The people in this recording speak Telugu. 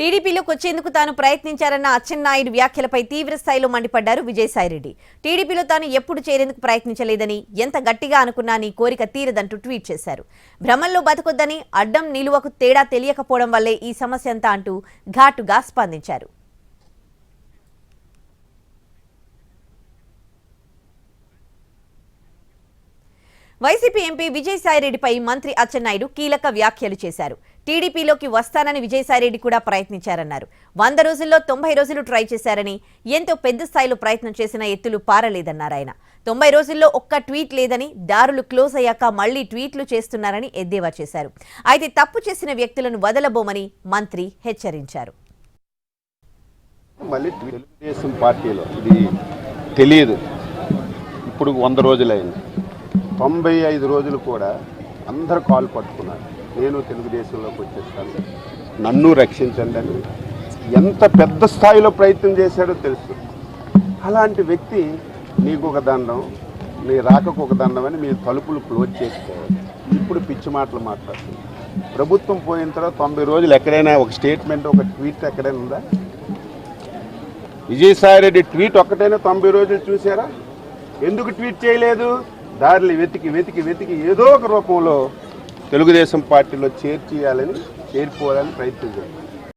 టీడీపీలోకి వచ్చేందుకు తాను ప్రయత్నించారన్న అచ్చెన్నాయుడు వ్యాఖ్యలపై తీవ్ర స్థాయిలో మండిపడ్డారు విజయసాయిరెడ్డి. టీడీపీలో తాను ఎప్పుడు చేరేందుకు ప్రయత్నించలేదని, ఎంత గట్టిగా అనుకున్నా నీ కోరిక తీరదంటూ ట్వీట్ చేశారు. భ్రమంలో బతకొద్దని, అడ్డం నిలువకు తేడా తెలియకపోవడం వల్లే ఈ సమస్య అంతా అంటూ ఘాటుగా స్పందించారు. వైసీపీ ఎంపీ విజయసాయిరెడ్డిపై మంత్రి అచ్చెన్నాయుడు కీలక వ్యాఖ్యలు చేశారు. టీడీపీలోకి వస్తానని విజయసాయిరెడ్డి కూడా ప్రయత్నించారన్నారు. 100 రోజుల్లో 90 రోజులు ట్రై చేశారని, ఎంతో పెద్ద స్థాయిలో ప్రయత్నం చేసిన ఎత్తులు పారలేదన్నారు ఆయన. 90 రోజుల్లో ఒక్క ట్వీట్ లేదని, దారులు క్లోజ్ అయ్యాక మళ్లీ ట్వీట్లు చేస్తున్నారని ఎద్దేవా చేశారు. అయితే తప్పు చేసిన వ్యక్తులను వదలబోమని మంత్రి హెచ్చరించారు. మళ్ళీ తెలుగుదేశం పార్టీలో ఇది తెలియదు, ఇప్పుడు 100 రోజులైంది. 95 రోజులు కూడా అందరు కాలు పట్టుకున్నారు, నేను తెలుగుదేశంలోకి వచ్చేస్తాను, నన్ను రక్షించండి అని ఎంత పెద్ద స్థాయిలో ప్రయత్నం చేశాడో తెలుసు. అలాంటి వ్యక్తి నీకు ఒక దండం, నీ రాకకు ఒక దండం అని మీరు తలుపులు క్లోజ్ చేసుకోవాలి. ఇప్పుడు పిచ్చి మాటలు మాట్లాడుతుంది. ప్రభుత్వం పోయిన తర్వాత 90 రోజులు ఎక్కడైనా ఒక స్టేట్మెంట్, ఒక ట్వీట్ ఎక్కడైనా ఉందా? విజయసాయిరెడ్డి ట్వీట్ ఒక్కటైనా 90 రోజులు చూసారా? ఎందుకు ట్వీట్ చేయలేదు? దారిని వెతికి ఏదో ఒక రూపంలో తెలుగుదేశం పార్టీలో చేర్చేయాలని, చేరిపోవాలని ప్రయత్నం చేస్తారు.